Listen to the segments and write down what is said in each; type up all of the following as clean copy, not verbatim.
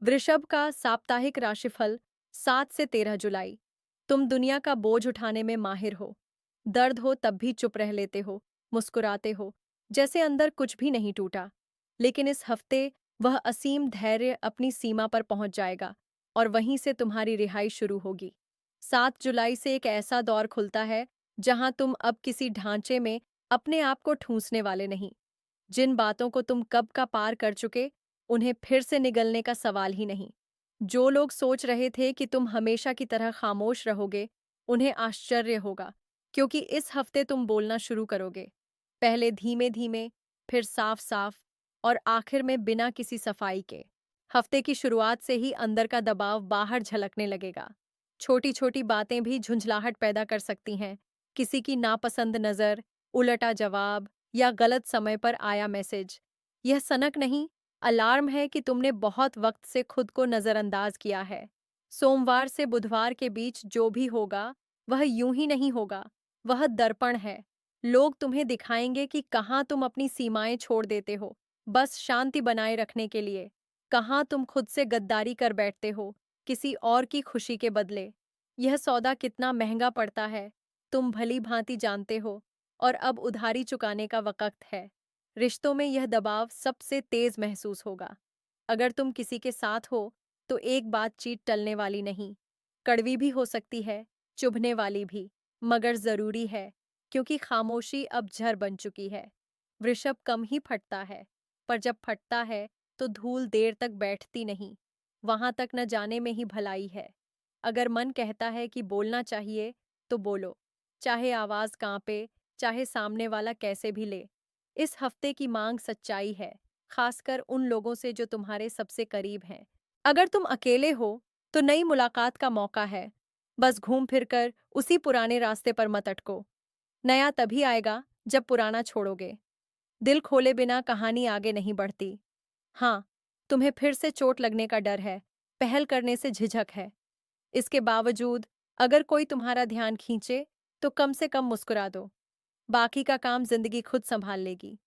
वृषभ का साप्ताहिक राशिफल 7 से 13 जुलाई। तुम दुनिया का बोझ उठाने में माहिर हो। दर्द हो तब भी चुप रह लेते हो, मुस्कुराते हो, जैसे अंदर कुछ भी नहीं टूटा। लेकिन इस हफ्ते वह असीम धैर्य अपनी सीमा पर पहुंच जाएगा और वहीं से तुम्हारी रिहाई शुरू होगी। 7 जुलाई से एक ऐसा दौर खुलता है जहां तुम अब किसी ढांचे में अपने आप को ठूंसने वाले नहीं। जिन बातों को तुम कब का पार कर चुके, उन्हें फिर से निगलने का सवाल ही नहीं। जो लोग सोच रहे थे कि तुम हमेशा की तरह खामोश रहोगे, उन्हें आश्चर्य होगा, क्योंकि इस हफ्ते तुम बोलना शुरू करोगे। पहले धीमे-धीमे, फिर साफ-साफ और आखिर में बिना किसी सफाई के। हफ्ते की शुरुआत से ही अंदर का दबाव बाहर झलकने लगेगा। छोटी-छोटी बातें भी झुंझलाहट पैदा कर सकती हैं। किसी की नापसंद नज़र, उलटा जवाब या गलत समय पर आया मैसेज। यह सनक नहीं, अलार्म है कि तुमने बहुत वक्त से खुद को नजरअंदाज किया है। सोमवार से बुधवार के बीच जो भी होगा, वह यूं ही नहीं होगा। वह दर्पण है। लोग तुम्हें दिखाएंगे कि कहाँ तुम अपनी सीमाएं छोड़ देते हो, बस शांति बनाए रखने के लिए। कहाँ तुम खुद से गद्दारी कर बैठते हो, किसी और की खुशी के बदले। यह सौदा कितना महंगा पड़ता है, तुम भली भांति जानते हो। और अब उधारी चुकाने का वक्त है। रिश्तों में यह दबाव सबसे तेज महसूस होगा। अगर तुम किसी के साथ हो, तो एक बातचीत टलने वाली नहीं। कड़वी भी हो सकती है, चुभने वाली भी, मगर जरूरी है, क्योंकि खामोशी अब जहर बन चुकी है। वृषभ कम ही फटता है, पर जब फटता है, तो धूल देर तक बैठती नहीं। वहां तक न जाने में ही भलाई है। अगर मन कहता है कि बोलना चाहिए, तो बोलो, चाहे आवाज कांपे, चाहे सामने वाला कैसे भी ले। इस हफ्ते की मांग सच्चाई है, खासकर उन लोगों से जो तुम्हारे सबसे करीब हैं। अगर तुम अकेले हो, तो नई मुलाकात का मौका है। बस घूम फिर कर उसी पुराने रास्ते पर मत अटको। नया तभी आएगा जब पुराना छोड़ोगे। दिल खोले बिना कहानी आगे नहीं बढ़ती। हाँ, तुम्हें फिर से चोट लगने का डर है, पहल करने से झिझक है। इसके बावजूद अगर कोई तुम्हारा ध्यान खींचे, तो कम से कम मुस्कुरा दो। बाकी का काम जिंदगी खुद संभाल लेगी।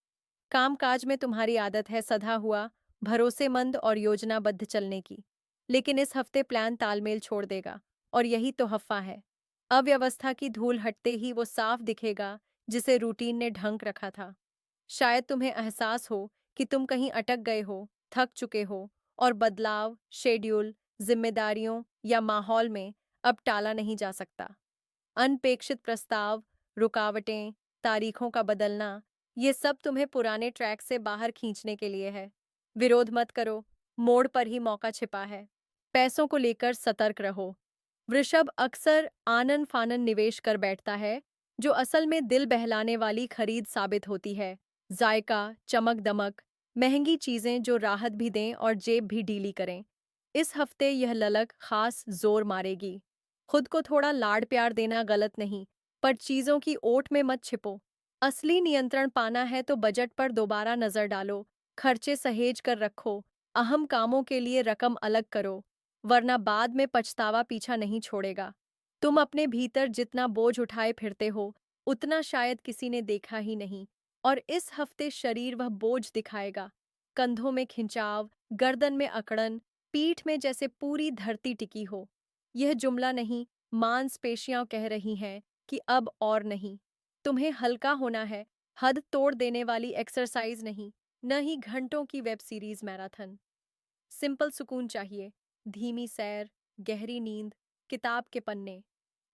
कामकाज में तुम्हारी आदत है सधा हुआ, भरोसेमंद और योजनाबद्ध चलने की। लेकिन इस हफ्ते प्लान तालमेल छोड़ देगा, और यही तो हफ्फा है। अव्यवस्था की धूल हटते ही वो साफ दिखेगा जिसे रूटीन ने ढंक रखा था। शायद तुम्हें एहसास हो कि तुम कहीं अटक गए हो, थक चुके हो, और बदलाव, शेड्यूल, जिम्मेदारियों या माहौल में अब टाला नहीं जा सकता। अनपेक्षित प्रस्ताव, रुकावटें, तारीखों का बदलना, ये सब तुम्हें पुराने ट्रैक से बाहर खींचने के लिए है। विरोध मत करो, मोड़ पर ही मौका छिपा है। पैसों को लेकर सतर्क रहो। वृषभ अक्सर आनन फानन निवेश कर बैठता है, जो असल में दिल बहलाने वाली खरीद साबित होती है। जायका, चमक दमक, महंगी चीजें जो राहत भी दें और जेब भी ढीली करें। इस हफ्ते यह ललक खास जोर मारेगी। खुद को थोड़ा लाड प्यार देना गलत नहीं, पर चीजों की ओट में मत छिपो। असली नियंत्रण पाना है तो बजट पर दोबारा नजर डालो, खर्चे सहेज कर रखो, अहम कामों के लिए रकम अलग करो, वरना बाद में पछतावा पीछा नहीं छोड़ेगा। तुम अपने भीतर जितना बोझ उठाए फिरते हो, उतना शायद किसी ने देखा ही नहीं, और इस हफ्ते शरीर वह बोझ दिखाएगा। कंधों में खिंचाव, गर्दन में अकड़न, पीठ में जैसे पूरी धरती टिकी हो। यह जुमला नहीं, मांसपेशियां कह रही हैं कि अब और नहीं। तुम्हें हल्का होना है, हद तोड़ देने वाली एक्सरसाइज नहीं, न ही घंटों की वेब सीरीज मैराथन। सिंपल सुकून चाहिए, धीमी सैर, गहरी नींद, किताब के पन्ने।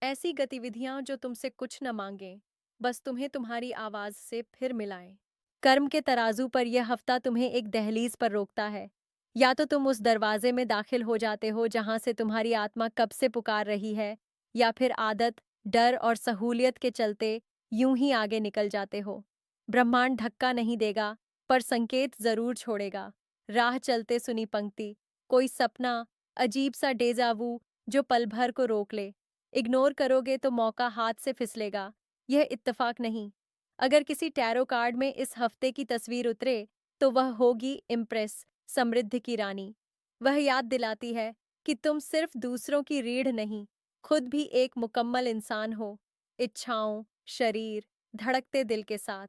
ऐसी गतिविधियां जो तुमसे कुछ न मांगें, बस तुम्हें तुम्हारी आवाज से फिर मिलाएं। कर्म के तराजू पर यह हफ्ता तुम्हें एक दहलीज पर रोकता है। या तो तुम उस दरवाजे में दाखिल हो जाते हो जहां से तुम्हारी आत्मा कब से पुकार रही है, या फिर आदत, डर और सहूलियत के चलते यूं ही आगे निकल जाते हो। ब्रह्मांड धक्का नहीं देगा, पर संकेत जरूर छोड़ेगा। राह चलते सुनी पंक्ति, कोई सपना, अजीब सा डेजावू जो पल भर को रोक ले। इग्नोर करोगे तो मौका हाथ से फिसलेगा। यह इत्तेफाक नहीं। अगर किसी टैरो कार्ड में इस हफ्ते की तस्वीर उतरे, तो वह होगी इम्प्रेस, समृद्धि की रानी। वह याद दिलाती है कि तुम सिर्फ दूसरों की रीढ़ नहीं, खुद भी एक मुकम्मल इंसान हो। इच्छाओं, शरीर, धड़कते दिल के साथ।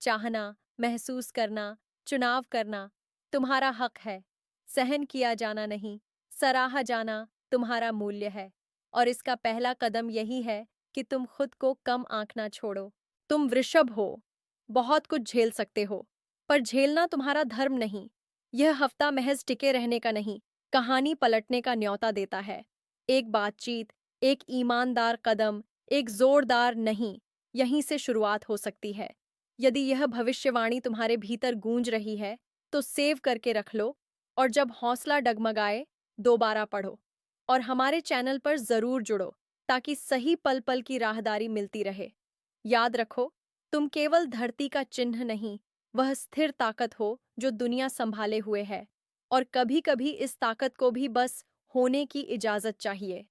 चाहना, महसूस करना, चुनाव करना, तुम्हारा हक है। सहन किया जाना नहीं, सराहा जाना तुम्हारा मूल्य है। और इसका पहला कदम यही है कि तुम खुद को कम आंकना छोड़ो। तुम वृषभ हो, बहुत कुछ झेल सकते हो, पर झेलना तुम्हारा धर्म नहीं। यह हफ्ता महज टिके रहने का नहीं, कहानी पलटने का न्योता देता है। एक बातचीत, एक ईमानदार कदम, एक जोरदार नहीं, यहीं से शुरुआत हो सकती है। यदि यह भविष्यवाणी तुम्हारे भीतर गूंज रही है, तो सेव करके रख लो, और जब हौसला डगमगाए, दोबारा पढ़ो। और हमारे चैनल पर जरूर जुड़ो, ताकि सही पल पल की राहदारी मिलती रहे। याद रखो, तुम केवल धरती का चिन्ह नहीं, वह स्थिर ताकत हो जो दुनिया संभाले हुए है। और कभी कभी इस ताकत को भी बस होने की इजाजत चाहिए।